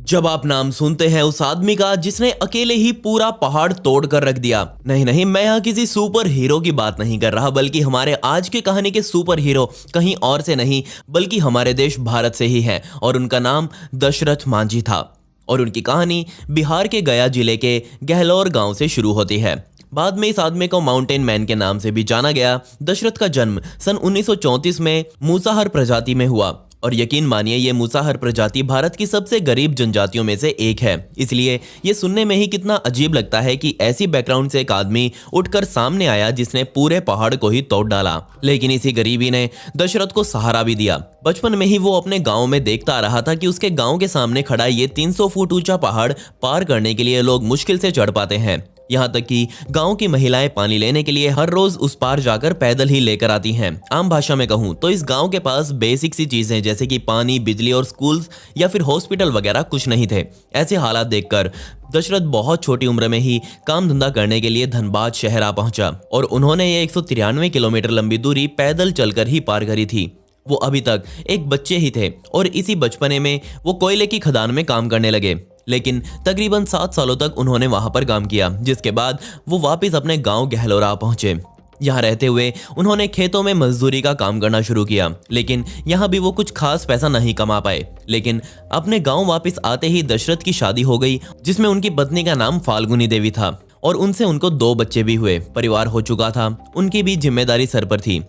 जब आप नाम सुनते हैं उस आदमी का जिसने अकेले ही पूरा पहाड़ तोड़ कर रख दिया, नहीं, मैं यहाँ किसी सुपर हीरो की बात नहीं कर रहा, बल्कि हमारे आज की कहानी के सुपर हीरो कहीं और से नहीं बल्कि हमारे देश भारत से ही है। और उनका नाम दशरथ मांझी था। और उनकी कहानी बिहार के गया जिले के गहलोर गांव से शुरू होती है। बाद में इस आदमी को माउंटेन मैन के नाम से भी जाना गया। दशरथ का जन्म सन 1934 में मूसाहर प्रजाति में हुआ। और यकीन मानिए ये मूसाहर प्रजाति भारत की सबसे गरीब जनजातियों में से एक है। इसलिए ये सुनने में ही कितना अजीब लगता है कि ऐसी बैकग्राउंड से एक आदमी उठकर सामने आया जिसने पूरे पहाड़ को ही तोड़ डाला। लेकिन इसी गरीबी ने दशरथ को सहारा भी दिया। बचपन में ही वो अपने गांव में देखता आ रहा था कि उसके गांव के सामने खड़ा ये 300 फुट ऊंचा पहाड़ पार करने के लिए लोग मुश्किल से चढ़ पाते हैं। यहाँ तक कि गांव की महिलाएं पानी लेने के लिए हर रोज उस पार जाकर पैदल ही लेकर आती हैं। आम भाषा में कहूँ तो इस गांव के पास बेसिक सी चीजें जैसे कि पानी, बिजली और स्कूल्स या फिर हॉस्पिटल वगैरह कुछ नहीं थे। ऐसे हालात देखकर दशरथ बहुत छोटी उम्र में ही काम धंधा करने के लिए धनबाद शहर आ पहुंचा। और उन्होंने ये 193 किलोमीटर लंबी दूरी पैदल चलकर ही पार करी थी। वो अभी तक एक बच्चे ही थे और इसी बचपने में वो कोयले की खदान में काम करने लगे। लेकिन तकरीबन 7 सालों तक उन्होंने वहां पर काम किया, जिसके बाद वो वापस अपने गांव गहलोरा पहुंचे। यहाँ रहते हुए उन्होंने खेतों में मजदूरी का काम करना शुरू किया। लेकिन यहाँ भी वो कुछ खास पैसा नहीं कमा पाए। लेकिन अपने गांव वापस आते ही दशरथ की शादी हो गई, जिसमें उनकी पत्नी का नाम फाल्गुनी देवी था। और उनसे उनको 2 बच्चे भी हुए। परिवार हो चुका था, उनकी भी जिम्मेदारी सर पर थी।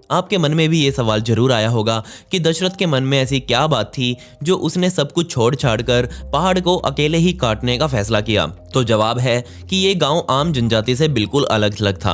आपके मन में भी ये सवाल जरूर आया होगा कि दशरथ के मन में ऐसी क्या बात थी जो उसने सब कुछ छोड़ छाड़ कर पहाड़ को अकेले ही काटने का फैसला किया। तो जवाब है कि ये गांव आम जनजाति से बिल्कुल अलग थलग था।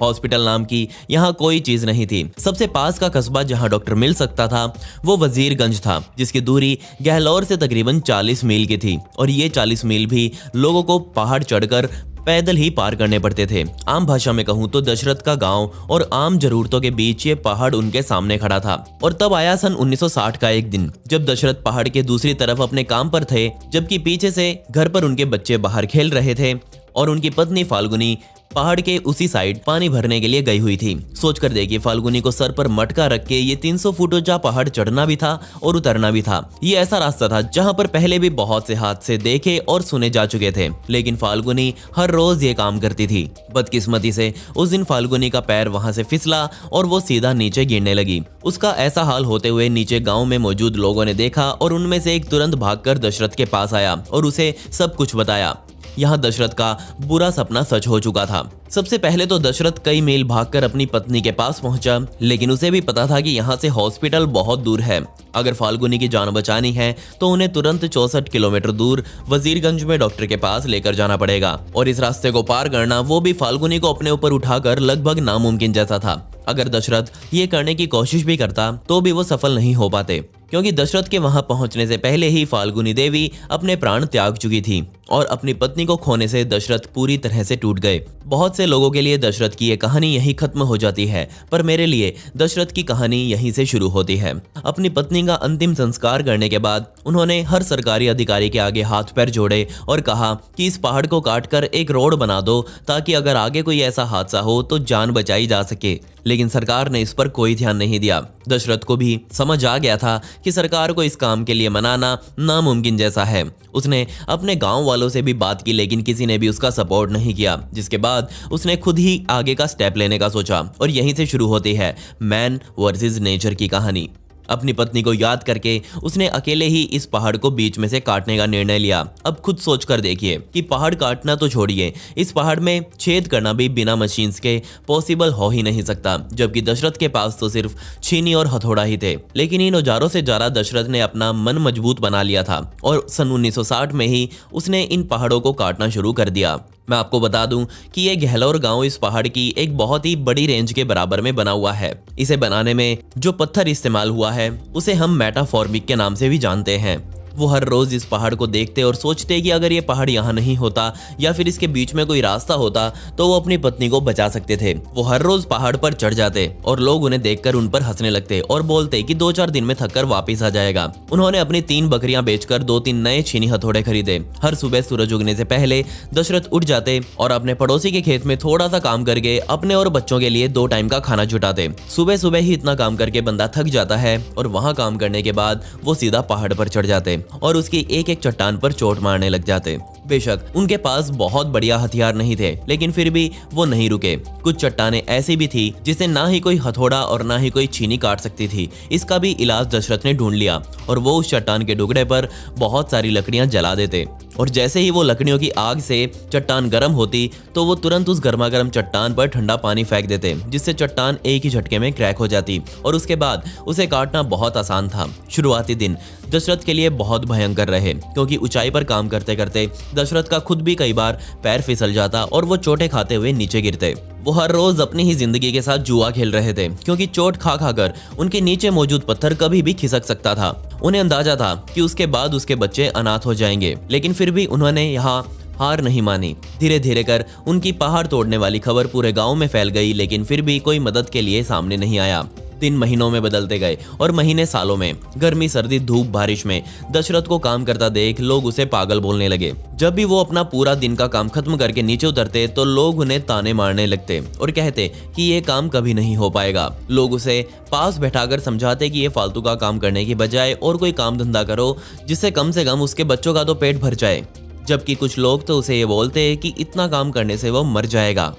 हॉस्पिटल नाम की यहाँ कोई चीज नहीं थी। सबसे पास का कस्बा जहाँ डॉक्टर मिल सकता था वो वजीरगंज था, जिसकी दूरी गहलोर से तकरीबन 40 मील की थी। और ये 40 मील भी लोगों को पहाड़ चढ़कर पैदल ही पार करने पड़ते थे। आम भाषा में कहूँ तो दशरथ का गांव और आम जरूरतों के बीच ये पहाड़ उनके सामने खड़ा था। और तब आया सन 1960 का एक दिन, जब दशरथ पहाड़ के दूसरी तरफ अपने काम पर थे, जबकि पीछे से घर पर उनके बच्चे बाहर खेल रहे थे और उनकी पत्नी फाल्गुनी पहाड़ के उसी साइड पानी भरने के लिए गई हुई थी। सोचकर देखिए, फाल्गुनी को सर पर मटका रख के ये 300 फुट ऊंचा पहाड़ चढ़ना भी था और उतरना भी था। ये ऐसा रास्ता था जहां पर पहले भी बहुत से हादसे देखे और सुने जा चुके थे, लेकिन फाल्गुनी हर रोज ये काम करती थी। बदकिस्मती से उस दिन फाल्गुनी का पैर वहां से फिसला और वो सीधा नीचे गिरने लगी। उसका ऐसा हाल होते हुए नीचे गाँव में मौजूद लोगों ने देखा और उनमें से एक तुरंत भागकर दशरथ के पास आया और उसे सब कुछ बताया। यहाँ दशरथ का बुरा सपना सच हो चुका था। सबसे पहले तो दशरथ कई मील भागकर अपनी पत्नी के पास पहुंचा, लेकिन उसे भी पता था कि यहाँ से हॉस्पिटल बहुत दूर है। अगर फाल्गुनी की जान बचानी है तो उन्हें तुरंत 64 किलोमीटर दूर वजीरगंज में डॉक्टर के पास लेकर जाना पड़ेगा। और इस रास्ते को पार करना वो भी फाल्गुनी को अपने ऊपर उठाकर लगभग नामुमकिन जैसा था। अगर दशरथ ये करने की कोशिश भी करता तो भी वो सफल नहीं हो पाते, क्योंकि दशरथ के वहां पहुंचने से पहले ही फाल्गुनी देवी अपने प्राण त्याग चुकी थी। और अपनी पत्नी को खोने से दशरथ पूरी तरह से टूट गए। बहुत से लोगों के लिए दशरथ की ये कहानी यहीं खत्म हो जाती है, पर मेरे लिए दशरथ की कहानी यहीं से शुरू होती है। अपनी पत्नी का अंतिम संस्कार करने के बाद उन्होंने हर सरकारी अधिकारी के आगे हाथ पैर जोड़े और कहा कि इस पहाड़ को काटकर एक रोड बना दो, ताकि अगर आगे कोई ऐसा हादसा हो तो जान बचाई जा सके। लेकिन सरकार ने इस पर कोई ध्यान नहीं दिया। दशरथ को भी समझ आ गया था कि सरकार को इस काम के लिए मनाना नामुमकिन जैसा है। उसने अपने गांव वालों से भी बात की, लेकिन किसी ने भी उसका सपोर्ट नहीं किया। जिसके बाद उसने खुद ही आगे का स्टेप लेने का सोचा। और यहीं से शुरू होती है मैन वर्सेस नेचर की कहानी। अपनी पत्नी को याद करके उसने अकेले ही इस पहाड़ को बीच में से काटने का निर्णय लिया। अब खुद सोच कर देखिए कि पहाड़ काटना तो छोड़िए, इस पहाड़ में छेद करना भी बिना मशीन्स के पॉसिबल हो ही नहीं सकता। जबकि दशरथ के पास तो सिर्फ छीनी और हथौड़ा ही थे। लेकिन इन औजारों से ज्यादा दशरथ ने अपना मन मजबूत बना लिया था और सन 1960 में ही उसने इन पहाड़ों को काटना शुरू कर दिया। मैं आपको बता दूं कि ये गहलोर गांव इस पहाड़ की एक बहुत ही बड़ी रेंज के बराबर में बना हुआ है। इसे बनाने में जो पत्थर इस्तेमाल हुआ है उसे हम मेटाफॉर्मिक के नाम से भी जानते हैं। वो हर रोज इस पहाड़ को देखते और सोचते कि अगर ये पहाड़ यहाँ नहीं होता या फिर इसके बीच में कोई रास्ता होता तो वो अपनी पत्नी को बचा सकते थे। वो हर रोज पहाड़ पर चढ़ जाते और लोग उन्हें देखकर उन पर हंसने लगते और बोलते कि 2-4 दिन में थककर वापस आ जाएगा। उन्होंने अपनी 3 बकरियां बेचकर 2-3 नए छीनी हथौड़े खरीदे। हर सुबह सूरज उगने से पहले दशरथ उठ जाते और अपने पड़ोसी के खेत में थोड़ा सा काम करके अपने और बच्चों के लिए 2 टाइम का खाना जुटाते। सुबह सुबह ही इतना काम करके बंदा थक जाता है और वहाँ काम करने के बाद वो सीधा पहाड़ पर चढ़ जाते और उसकी एक एक चट्टान पर चोट मारने लग जाते। बेशक उनके पास बहुत बढ़िया हथियार नहीं थे, लेकिन फिर भी वो नहीं रुके। कुछ चट्टानें ऐसी भी थी जिसे ना ही कोई हथौड़ा और ना ही कोई छीनी काट सकती थी। इसका भी इलाज दशरथ ने ढूंढ लिया और वो उस चट्टान के टुकड़े पर बहुत सारी लकड़ियां जला देते, और जैसे ही वो लकड़ियों की आग से चट्टान गर्म होती तो वो तुरंत उस गर्मागर्म चट्टान पर ठंडा पानी फेंक देते, जिससे चट्टान एक ही झटके में क्रैक हो जाती और उसके बाद उसे काटना बहुत आसान था। शुरुआती दिन दशरथ के लिए बहुत भयंकर रहे, क्योंकि ऊंचाई पर काम करते करते दशरथ का खुद भी कई बार पैर फिसल जाता और वो चोटें खाते हुए नीचे गिरते। वो हर रोज अपनी ही जिंदगी के साथ जुआ खेल रहे थे, क्योंकि चोट खा खाकर उनके नीचे मौजूद पत्थर कभी भी खिसक सकता था। उन्हें अंदाजा था कि उसके बाद उसके बच्चे अनाथ हो जाएंगे, लेकिन फिर भी उन्होंने यहाँ हार नहीं मानी। धीरे धीरे कर उनकी पहाड़ तोड़ने वाली खबर पूरे गांव में फैल गई, लेकिन फिर भी कोई मदद के लिए सामने नहीं आया। दिन महीनों में बदलते गए और महीने सालों में। गर्मी सर्दी धूप बारिश में दशरथ को काम करता देख लोग उसे पागल बोलने लगे। जब भी वो अपना पूरा दिन का काम खत्म करके नीचे उतरते तो लोग उन्हें ताने मारने लगते और कहते कि ये काम कभी नहीं हो पाएगा। लोग उसे पास बैठाकर समझाते कि ये फालतू का काम करने की बजाय और कोई काम धंधा करो जिससे कम से कम उसके बच्चों का तो पेट भर जाए। जबकि कुछ लोग तो उसे ये बोलते कि इतना काम करने से वो मर जाएगा।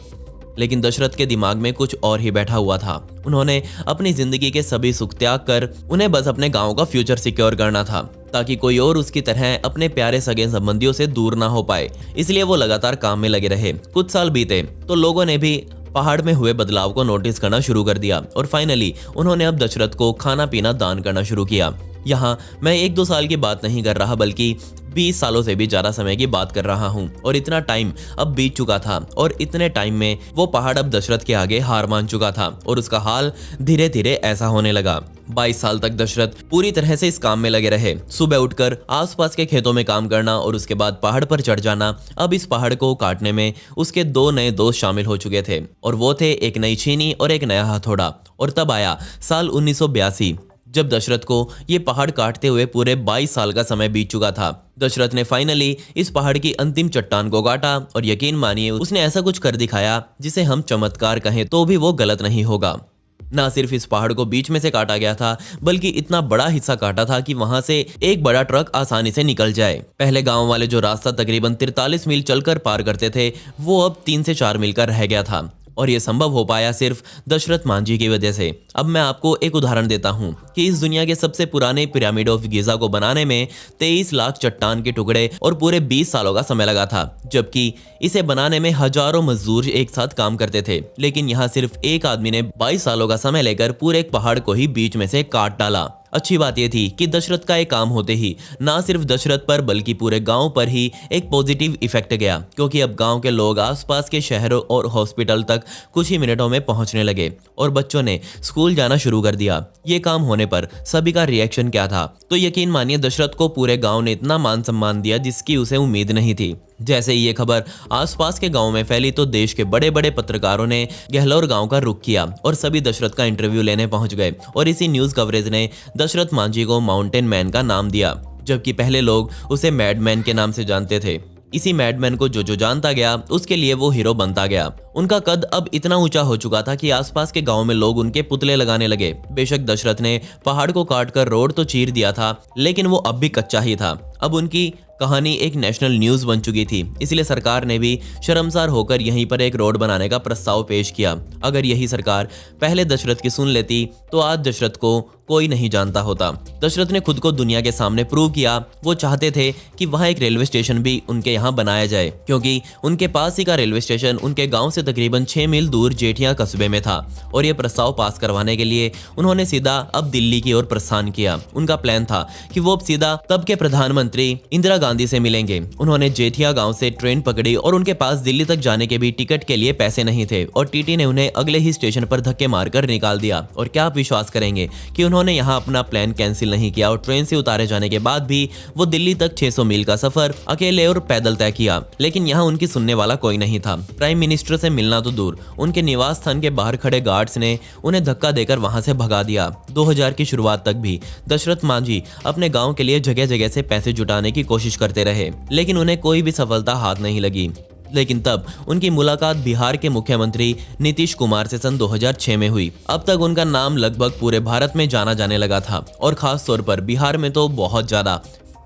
लेकिन दशरथ के दिमाग में कुछ और ही बैठा हुआ था। उन्होंने अपनी जिंदगी के सभी सुख त्याग कर उन्हें बस अपने गांव का फ्यूचर सिक्योर करना था, ताकि कोई और उसकी तरह अपने प्यारे सगे संबंधियों से दूर ना हो पाए। इसलिए वो लगातार काम में लगे रहे। कुछ साल बीते तो लोगों ने भी पहाड़ में हुए बदलाव को नोटिस करना शुरू कर दिया और फाइनली उन्होंने अब दशरथ को खाना पीना दान करना शुरू किया। यहाँ मैं 1-2 साल की बात नहीं कर रहा, बल्कि 20 सालों से भी ज्यादा समय की बात कर रहा हूँ। और इतना टाइम अब बीत चुका था और इतने टाइम में वो पहाड़ अब दशरथ के आगे हार मान चुका था और उसका हाल धीरे धीरे ऐसा होने लगा। 22 साल तक दशरथ पूरी तरह से इस काम में लगे रहे। सुबह उठकर आसपास के खेतों में काम करना और उसके बाद पहाड़ पर चढ़ जाना। अब इस पहाड़ को काटने में उसके 2 नए दोस्त शामिल हो चुके थे और वो थे एक नई छीनी और एक नया हथौड़ा। और तब आया साल 1982, जब दशरथ को ये पहाड़ काटते हुए पूरे 22 साल का समय बीत चुका था। दशरथ ने फाइनली इस पहाड़ की अंतिम चट्टान को काटा और यकीन मानिए उसने ऐसा कुछ कर दिखाया जिसे हम चमत्कार कहें तो भी वो गलत नहीं होगा। ना सिर्फ इस पहाड़ को बीच में से काटा गया था, बल्कि इतना बड़ा हिस्सा काटा था कि वहां से एक बड़ा ट्रक आसानी से निकल जाए। पहले गांव वाले जो रास्ता तकरीबन 43 मील चलकर पार करते थे, वो अब 3 से 4 मील का रह गया था और ये संभव हो पाया सिर्फ दशरथ मांझी की वजह से। अब मैं आपको एक उदाहरण देता हूँ कि इस दुनिया के सबसे पुराने पिरामिड ऑफ गिजा को बनाने में 23 लाख चट्टान के टुकड़े और पूरे 20 सालों का समय लगा था, जबकि इसे बनाने में हजारों मजदूर एक साथ काम करते थे। लेकिन यहाँ सिर्फ एक आदमी ने 22 सालों का समय लेकर पूरे एक पहाड़ को ही बीच में से काट डाला। अच्छी बात यह थी कि दशरथ का एक काम होते ही ना सिर्फ दशरथ पर बल्कि पूरे गांव पर ही एक पॉजिटिव इफेक्ट गया, क्योंकि अब गांव के लोग आसपास के शहरों और हॉस्पिटल तक कुछ ही मिनटों में पहुंचने लगे और बच्चों ने स्कूल जाना शुरू कर दिया। ये काम होने पर सभी का रिएक्शन क्या था, तो यकीन मानिए दशरथ को पूरे गांव ने इतना मान सम्मान दिया जिसकी उसे उम्मीद नहीं थी। जैसे ही ये खबर आसपास के गांव में फैली तो देश के बड़े बड़े पत्रकारों ने गहलोर गांव का रुख किया और सभी दशरथ का इंटरव्यू लेने पहुंच गए और इसी न्यूज़ कवरेज ने दशरथ मांझी को माउंटेन मैन का नाम दिया, जबकि पहले लोग उसे मैडमैन के नाम से जानते थे। इसी मैडमैन को जो जानता गया उसके लिए वो हीरो बनता गया। उनका कद अब इतना ऊंचा हो चुका था कि आसपास के गांव में लोग उनके पुतले लगाने लगे। बेशक दशरथ ने पहाड़ को काटकर रोड तो चीर दिया था, लेकिन वो अब भी कच्चा ही था। अब उनकी कहानी एक नेशनल न्यूज़ बन चुकी थी, इसलिए सरकार ने भी शर्मसार होकर यहीं पर एक रोड बनाने का प्रस्ताव पेश किया। अगर यही सरकार पहले दशरथ की सुन लेती तो आज दशरथ को कोई नहीं जानता होता। दशरथ ने खुद को दुनिया के सामने प्रूव किया। वो चाहते थे कि वहाँ एक रेलवे स्टेशन भी उनके यहाँ बनाया जाए, क्योंकि उनके पास ही का रेलवे स्टेशन उनके गाँव से तकरीबन 6 मील दूर जेठिया कस्बे में था। और ये प्रस्ताव पास करवाने के लिए उन्होंने सीधा अब दिल्ली की ओर प्रस्थान किया। उनका प्लान था कि वो अब सीधा तब के प्रधानमंत्री इंदिरा गांधी से मिलेंगे। उन्होंने जेठिया गांव से ट्रेन पकड़ी और उनके पास दिल्ली तक जाने के भी टिकट के लिए पैसे नहीं थे और टीटी ने उन्हें अगले ही स्टेशन पर धक्के मारकर निकाल दिया। और क्या आप विश्वास करेंगे कि उन्होंने यहाँ अपना प्लान कैंसिल नहीं किया और ट्रेन से उतारे जाने के बाद भी वो दिल्ली तक 600 मील का सफर अकेले और पैदल तय किया। लेकिन यहाँ उनकी सुनने वाला कोई नहीं था। प्राइम मिनिस्टर से मिलना तो दूर, उनके निवास स्थान के बाहर खड़े गार्ड्स ने उन्हें धक्का देकर वहां से भगा दिया। 2000 की शुरुआत तक भी दशरथ मांझी अपने गांव के लिए जगह जगह से पैसे जुटाने की कोशिश करते रहे, लेकिन उन्हें कोई भी सफलता हाथ नहीं लगी। लेकिन तब उनकी मुलाकात बिहार के मुख्यमंत्री नीतीश कुमार से सन 2006 में हुई। अब तक उनका नाम लगभग पूरे भारत में जाना जाने लगा था और खास तौर पर बिहार में तो बहुत ज्यादा।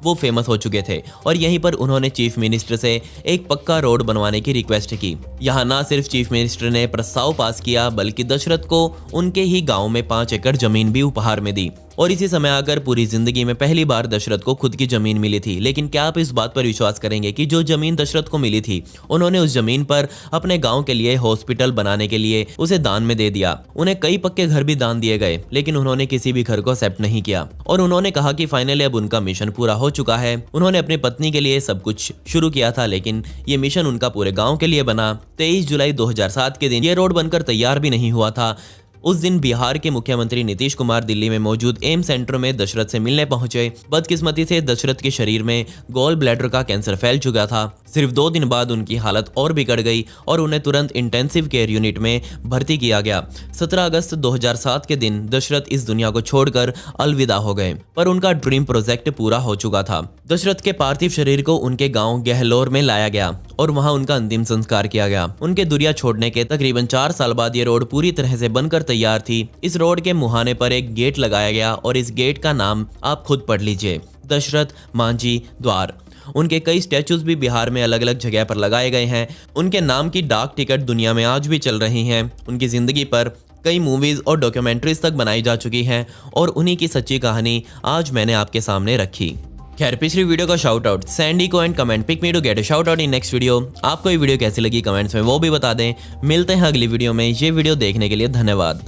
वो फेमस हो चुके थे और यहीं पर उन्होंने चीफ मिनिस्टर से एक पक्का रोड बनवाने की रिक्वेस्ट की। यहाँ ना सिर्फ चीफ मिनिस्टर ने प्रस्ताव पास किया बल्कि दशरथ को उनके ही गांव में 5 एकड़ जमीन भी उपहार में दी। और इसी समय आकर पूरी जिंदगी में पहली बार दशरथ को खुद की जमीन मिली थी। लेकिन क्या आप इस बात पर विश्वास करेंगे कि जो जमीन दशरथ को मिली थी उन्होंने उस जमीन पर अपने गांव के लिए हॉस्पिटल बनाने के लिए उसे दान में दे दिया। उन्हें कई पक्के घर भी दान दिए गए लेकिन उन्होंने किसी भी घर को एक्सेप्ट नहीं किया और उन्होंने कहा कि फाइनली अब उनका मिशन पूरा हो चुका है। उन्होंने अपनी पत्नी के लिए सब कुछ शुरू किया था लेकिन ये मिशन उनका पूरे गाँव के लिए बना। 23 जुलाई 2007 के दिन ये रोड बनकर तैयार भी नहीं हुआ था। उस दिन बिहार के मुख्यमंत्री नीतीश कुमार दिल्ली में मौजूद एम्स सेंटर में दशरथ से मिलने पहुंचे। बदकिस्मती से दशरथ के शरीर में गॉल ब्लैडर का कैंसर फैल चुका था। सिर्फ 2 दिन बाद उनकी हालत और बिगड़ गई और उन्हें तुरंत इंटेंसिव केयर यूनिट में भर्ती किया गया। 17 अगस्त 2007 के दिन दशरथ इस दुनिया को छोड़कर अलविदा हो गए, पर उनका ड्रीम प्रोजेक्ट पूरा हो चुका था। दशरथ के पार्थिव शरीर को उनके गांव गहलोर में लाया गया और वहां उनका अंतिम संस्कार किया गया। उनके दुनिया छोड़ने के तकरीबन 4 साल बाद ये रोड पूरी तरह से बनकर तैयार थी। इस रोड के मुहाने पर एक गेट लगाया गया और इस गेट का नाम आप खुद पढ़ लीजिए, दशरथ मांझी द्वार। उनके कई स्टैचूज भी बिहार में अलग अलग जगह पर लगाए गए हैं। उनके नाम की डाक टिकट दुनिया में आज भी चल रही हैं। उनकी जिंदगी पर कई मूवीज और डॉक्यूमेंट्रीज तक बनाई जा चुकी हैं और उन्हीं की सच्ची कहानी आज मैंने आपके सामने रखी। खैर, पिछली वीडियो का शाउट आउट सैंडी को and comment pick me to get a shout out in next video. आपको ये वीडियो कैसी लगी कमेंट्स में वो भी बता दें। मिलते हैं अगली वीडियो में। ये वीडियो देखने के लिए धन्यवाद।